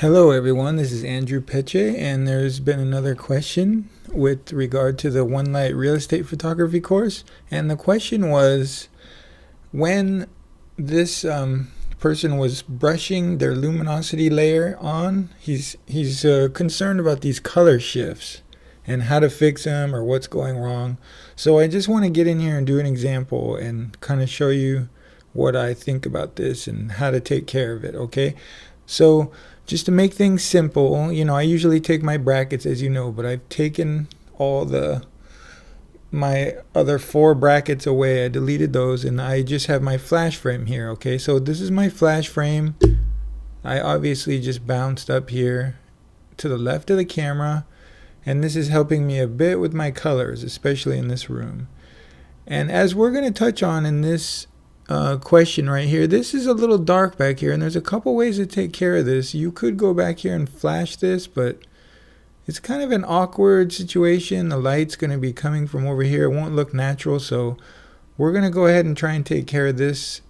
Hello everyone, this is Andrew Peche, and there's been another question with regard to the One Light Real Estate Photography course. And the question was, when this person was brushing their luminosity layer on, he's concerned about these color shifts and how to fix them or what's going wrong. So I just want to get in here and do an example and kind of show you what I think about this and how to take care of it, okay? So just to make things simple, I usually take my brackets, as you know, but I've taken all my other 4 brackets away. I deleted those, and I just have my flash frame here, okay? So this is my flash frame. I obviously just bounced up here to the left of the camera, and this is helping me a bit with my colors, especially in this room. And as we're going to touch on in this question right here, this is a little dark back here, and there's a couple ways to take care of this. You could go back here and flash this, but it's kind of an awkward situation. The light's going to be coming from over here. It won't look natural, so we're going to go ahead and try and take care of this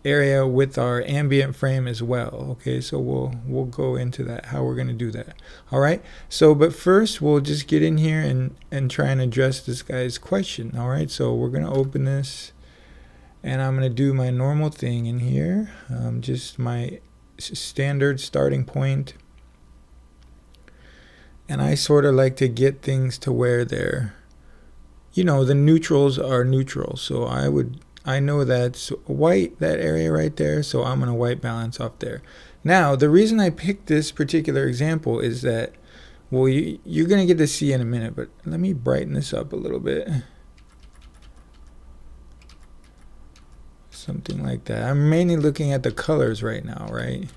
area with our ambient frame as well. Okay, so we'll go into that, how we're going to do that. All right, so but first we'll just get in here and try and address this guy's question. All right, so we're going to open this, and I'm going to do my normal thing in here, just my standard starting point. And I sort of like to get things to where they're, the neutrals are neutral. So I know that's white, that area right there, so I'm going to white balance off there. Now, the reason I picked this particular example is that, well, you're going to get to see in a minute, but let me brighten this up a little bit. Something like that. I'm mainly looking at the colors right now, right?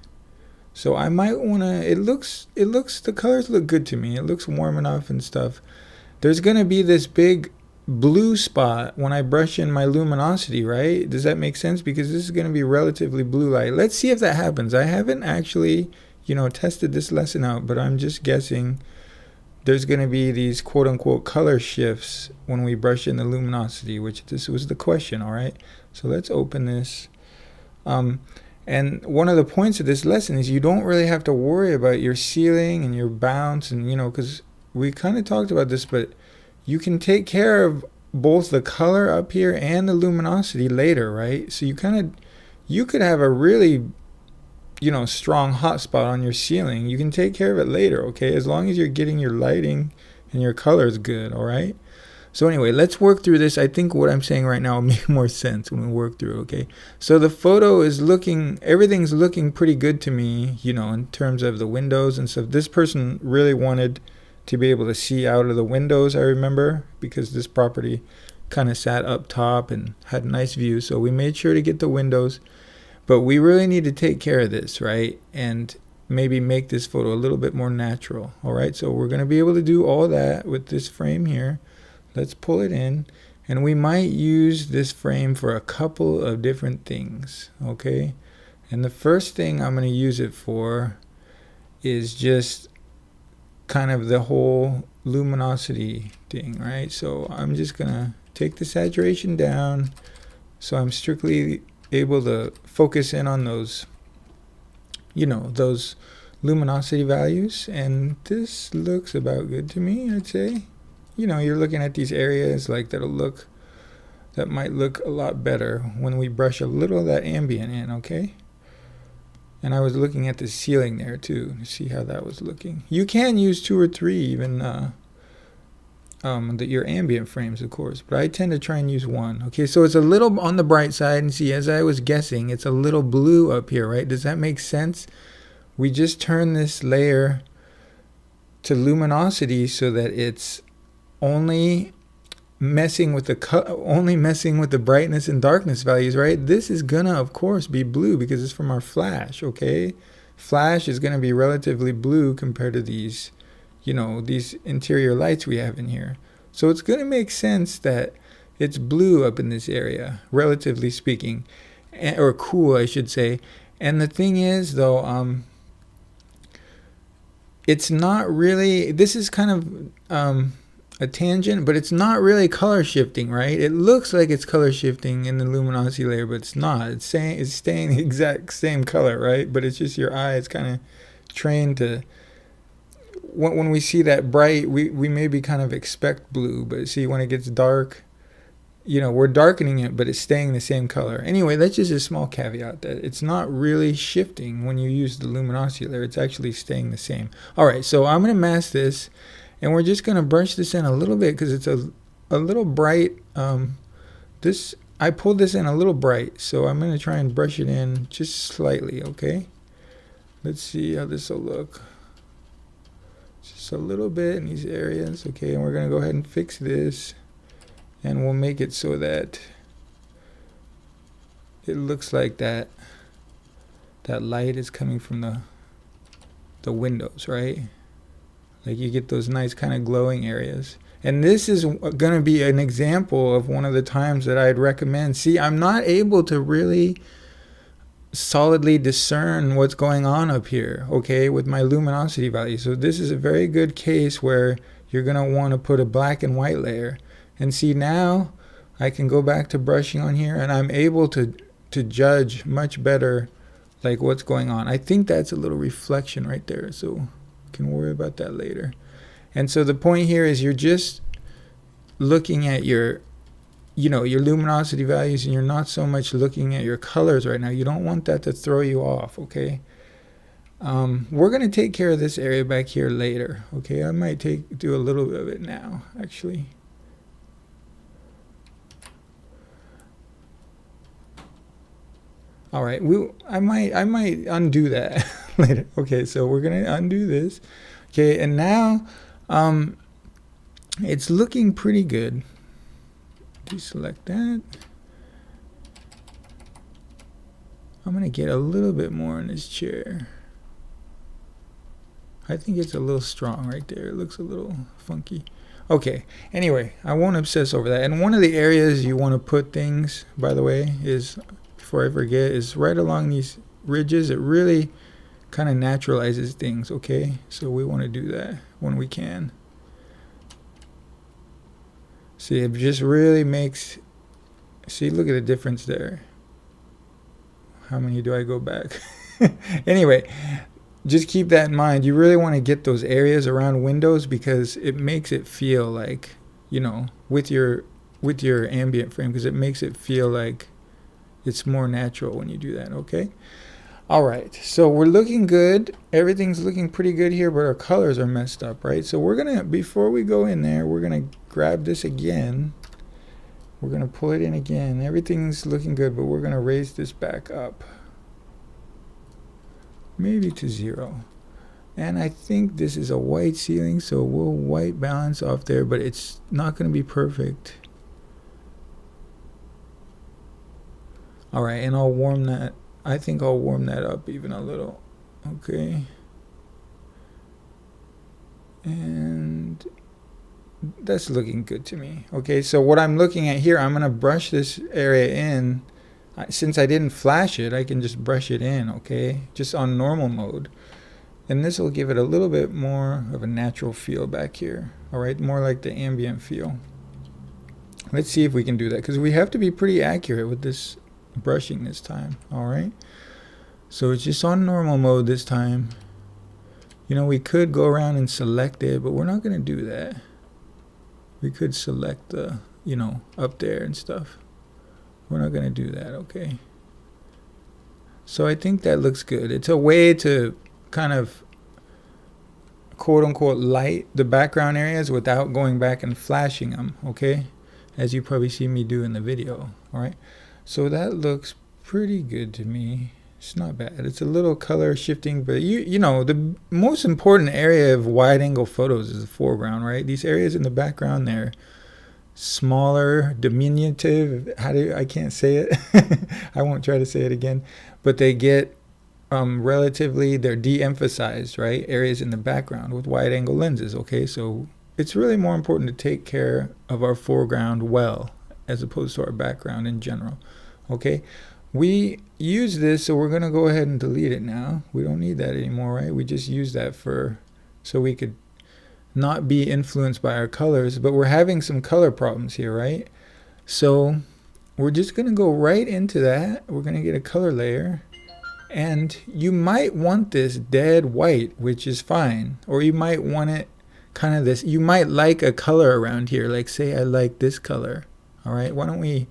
So I might want to, the colors look good to me. It looks warm enough and stuff. There's going to be this big blue spot when I brush in my luminosity, right? Does that make sense? Because this is going to be relatively blue light. Let's see if that happens. I haven't actually, tested this lesson out, but I'm just guessing there's going to be these quote unquote color shifts when we brush in the luminosity, which this was the question, all right? So let's open this. And one of the points of this lesson is you don't really have to worry about your ceiling and your bounce, and because we kind of talked about this, but you can take care of both the color up here and the luminosity later, right? So you could have a really strong hot spot on your ceiling. You can take care of it later, okay, as long as you're getting your lighting and your colors good, all right? So anyway, let's work through this. I think what I'm saying right now will make more sense when we work through, okay? So the photo is everything's looking pretty good to me, in terms of the windows and stuff. This person really wanted to be able to see out of the windows, I remember, because this property kind of sat up top and had a nice view. So we made sure to get the windows, but we really need to take care of this, right? And maybe make this photo a little bit more natural, all right? So we're going to be able to do all that with this frame here. Let's pull it in, and we might use this frame for a couple of different things, okay? And the first thing I'm going to use it for is just kind of the whole luminosity thing, right? So I'm just going to take the saturation down so I'm strictly able to focus in on those, those luminosity values, and this looks about good to me, I'd say. You're looking at these areas that might look a lot better when we brush a little of that ambient in, okay? And I was looking at the ceiling there too to see how that was looking. You can use 2 or 3 even your ambient frames, of course, but I tend to try and use 1. Okay, so it's a little on the bright side, and see, as I was guessing, it's a little blue up here, right? Does that make sense? We just turn this layer to luminosity so that it's only messing with the brightness and darkness values, right? This is gonna, of course, be blue because it's from our flash, okay? Flash is gonna be relatively blue compared to these, these interior lights we have in here. So it's gonna make sense that it's blue up in this area, relatively speaking, or cool, I should say. And the thing is, though, it's not really, this is kind of a tangent, but it's not really color shifting, right? It looks like it's color shifting in the luminosity layer, but it's not. It's staying the exact same color, right? But it's just your eye is kind of trained to, when we see that bright, we maybe kind of expect blue, but see when it gets dark, you know, we're darkening it, but it's staying the same color. Anyway, that's just a small caveat that it's not really shifting when you use the luminosity layer. It's actually staying the same. All right, so I'm going to mask this, and we're just going to brush this in a little bit because it's a little bright. I pulled this in a little bright, so I'm going to try and brush it in just slightly, okay? Let's see how this will look. Just a little bit in these areas, okay? And we're going to go ahead and fix this, and we'll make it so that it looks like that light is coming from the windows, right? Like you get those nice kind of glowing areas. And this is going to be an example of one of the times that I'd recommend. See, I'm not able to really solidly discern what's going on up here, okay, with my luminosity value. So this is a very good case where you're going to want to put a black and white layer. And see, now I can go back to brushing on here, and I'm able to judge much better like what's going on. I think that's a little reflection right there, so we can worry about that later. And so the point here is you're just looking at your, you know, your luminosity values, and you're not so much looking at your colors right now. You don't want that to throw you off, okay? We're going to take care of this area back here later, okay? I might do a little bit of it now, actually. All right, I might undo that later. Okay, so we're going to undo this. Okay, and now it's looking pretty good. Deselect that. I'm going to get a little bit more in this chair. I think it's a little strong right there. It looks a little funky. Okay, anyway, I won't obsess over that. And one of the areas you want to put things, by the way, is, before I forget, is right along these ridges. It really kind of naturalizes things, okay? So we want to do that when we can. See, it just really makes, see, look at the difference there. How many do I go back? Anyway, just keep that in mind. You really want to get those areas around windows because it makes it feel like, you know, with your ambient frame, because it makes it feel like it's more natural when you do that, okay? All right, so we're looking good. Everything's looking pretty good here, but our colors are messed up, right? So we're gonna, before we go in there, we're gonna grab this again. We're gonna pull it in again. Everything's looking good, but we're gonna raise this back up. Maybe to 0. And I think this is a white ceiling, so we'll white balance off there, but it's not gonna be perfect. All right, and I'll warm that. I think I'll warm that up even a little. Okay. And that's looking good to me. Okay, so what I'm looking at here, I'm going to brush this area in. Since I didn't flash it, I can just brush it in, okay? Just on normal mode. And this will give it a little bit more of a natural feel back here. All right, more like the ambient feel. Let's see if we can do that, because we have to be pretty accurate with this brushing this time. All right, so it's just on normal mode this time. You know, we could go around and select it, but we're not going to do that. We could select the, you know, up there and stuff. We're not going to do that, okay? So I think that looks good. It's a way to kind of quote unquote light the background areas without going back and flashing them, okay? As you probably see me do in the video. All right, so that looks pretty good to me. It's not bad. It's a little color shifting, but you know, the most important area of wide angle photos is the foreground, right? These areas in the background, they're smaller, diminutive. I can't say it. I won't try to say it again, but they get relatively, they're de-emphasized, right? Areas in the background with wide angle lenses, okay? So it's really more important to take care of our foreground well, as opposed to our background in general, okay? We use this, so we're going to go ahead and delete it now. We don't need that anymore, right? We just use that so we could not be influenced by our colors, but we're having some color problems here, right? So we're just going to go right into that. We're going to get a color layer, And you might want this dead white, which is fine. Or you might want it kind of this. You might like a color around here. Like say I like this color. All right, why don't we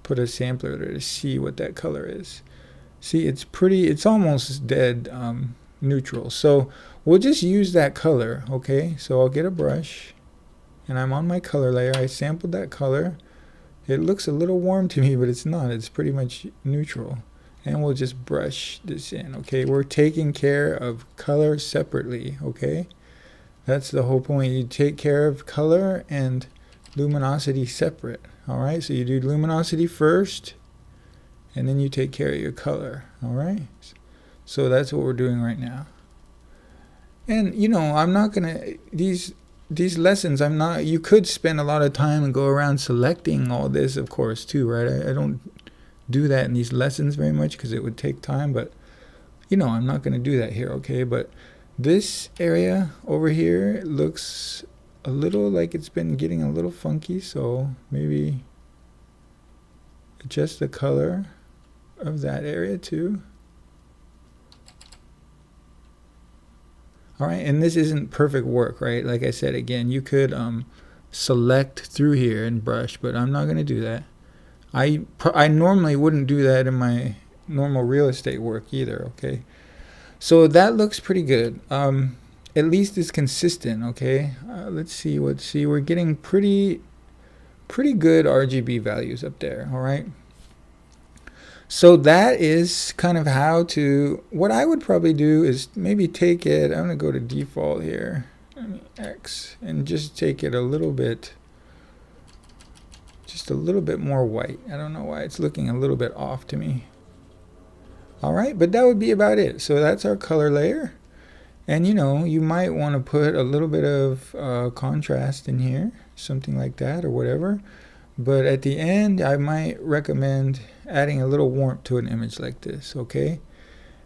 put a sampler there to see what that color is. See, it's pretty, it's almost dead neutral. So we'll just use that color, okay? So I'll get a brush, and I'm on my color layer. I sampled that color. It looks a little warm to me, but it's not. It's pretty much neutral. And we'll just brush this in, okay? We're taking care of color separately, okay? That's the whole point. You take care of color and luminosity separate, all right? So you do luminosity first, and then you take care of your color, all right? So that's what we're doing right now. And, you know, I'm not going to, these lessons, I'm not, you could spend a lot of time and go around selecting all this, of course, too, right? I don't do that in these lessons very much because it would take time, but, you know, I'm not going to do that here, okay? But this area over here looks a little like it's been getting a little funky, so maybe adjust the color of that area too. All right, and this isn't perfect work, right? Like I said, again, you could select through here and brush, but I'm not going to do that. I normally wouldn't do that in my normal real estate work either, okay? So that looks pretty good. At least it's consistent, okay? Let's see, we're getting pretty good RGB values up there, all right? So that is kind of how to, what I would probably do is maybe take it, I'm gonna go to default here, X, and just take it a little bit, just a little bit more white. I don't know why it's looking a little bit off to me. All right, but that would be about it. So that's our color layer. And you know, you might want to put a little bit of contrast in here, something like that or whatever. But at the end, I might recommend adding a little warmth to an image like this, okay?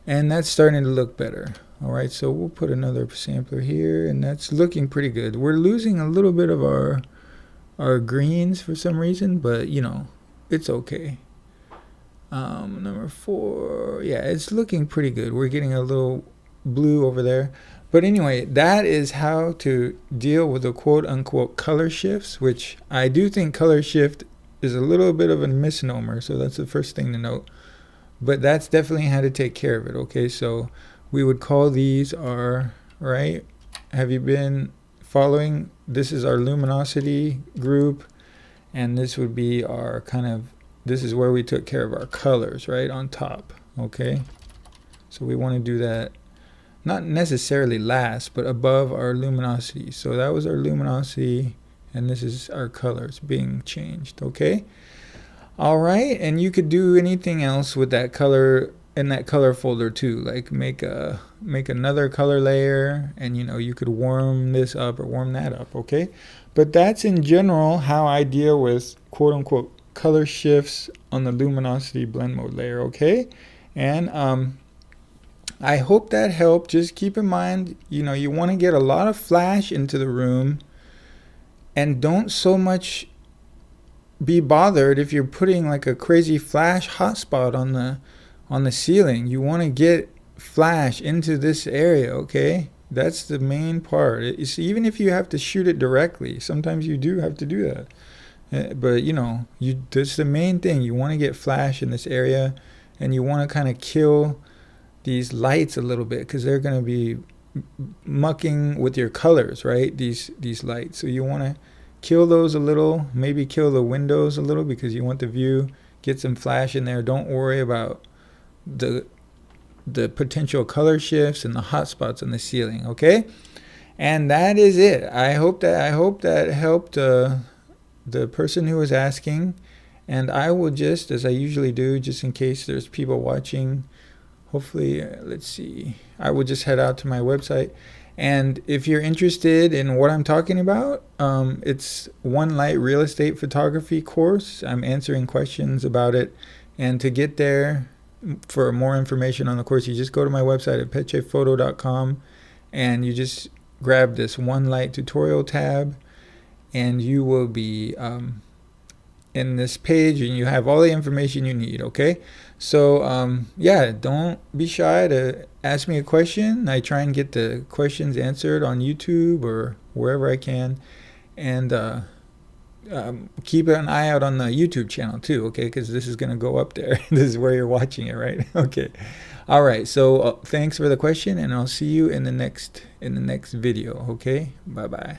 And that's starting to look better. All right, so we'll put another sampler here, and that's looking pretty good. We're losing a little bit of our greens for some reason, but you know, it's okay. Number 4, yeah, it's looking pretty good. We're getting a little blue over there. But anyway, that is how to deal with the quote-unquote color shifts, which I do think color shift is a little bit of a misnomer, so that's the first thing to note. But that's definitely how to take care of it, okay? So we would call these our, right? Have you been following? This is our luminosity group, and this would be our kind of, this is where we took care of our colors, right, on top, okay? So we want to do that. Not necessarily last, but above our luminosity. So that was our luminosity, and this is our colors being changed, okay? All right, and you could do anything else with that color in that color folder too, like make another color layer, and you know, you could warm this up or warm that up, okay? But that's in general how I deal with quote-unquote color shifts on the luminosity blend mode layer, okay? And I hope that helped. Just keep in mind, you know, you want to get a lot of flash into the room, and don't so much be bothered if you're putting like a crazy flash hotspot on the ceiling. You want to get flash into this area, okay? That's the main part. It's, even if you have to shoot it directly, sometimes you do have to do that. But you know, that's the main thing. You want to get flash in this area, and you want to kind of kill these lights a little bit, because they're going to be mucking with your colors, right? These lights. So you want to kill those a little, maybe kill the windows a little, because you want the view, get some flash in there. Don't worry about the potential color shifts and the hot spots on the ceiling, okay? And that is it. I hope that helped the person who was asking. And I will just, as I usually do, just in case there's people watching, hopefully, let's see, I will just head out to my website. And if you're interested in what I'm talking about, it's One Light Real Estate Photography course. I'm answering questions about it. And to get there, for more information on the course, you just go to my website at petchephoto.com, and you just grab this One Light tutorial tab, and you will be in this page, and you have all the information you need. Okay, so yeah, don't be shy to ask me a question. I try and get the questions answered on YouTube or wherever I can, and keep an eye out on the YouTube channel too, okay, because this is going to go up there. This is where you're watching it, right? Okay, all right, so thanks for the question, and I'll see you in the next video. Okay, bye bye.